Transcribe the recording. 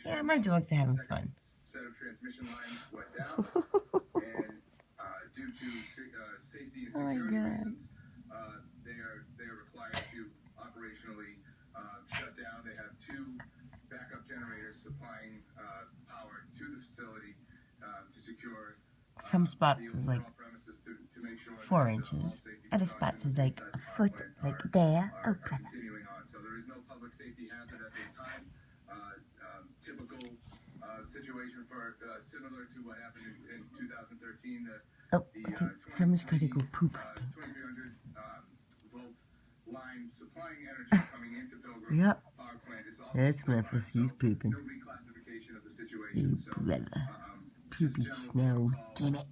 Yeah, my dogs are having fun. Set of transmission lines went down, and due to safety and security reasons, they are required to operationally shut down. They have two backup generators supplying power to the facility to secure Some spots the is like overall premises to make sure 4 that all inches. safety Other spots is precautions like inside a the power foot, plant like there. Oh, are brother. continuing on. So there is no public safety hazard at this time. Typical situation for similar to what happened in 2013. Oh, I think someone's got to go poop, I think. 2300 volt line supplying energy coming into Pilgrim Yep. Power Plant is also That's Memphis. He's pooping. no reclassification of the situation. Hey, brother. Poopy snow. Damn it.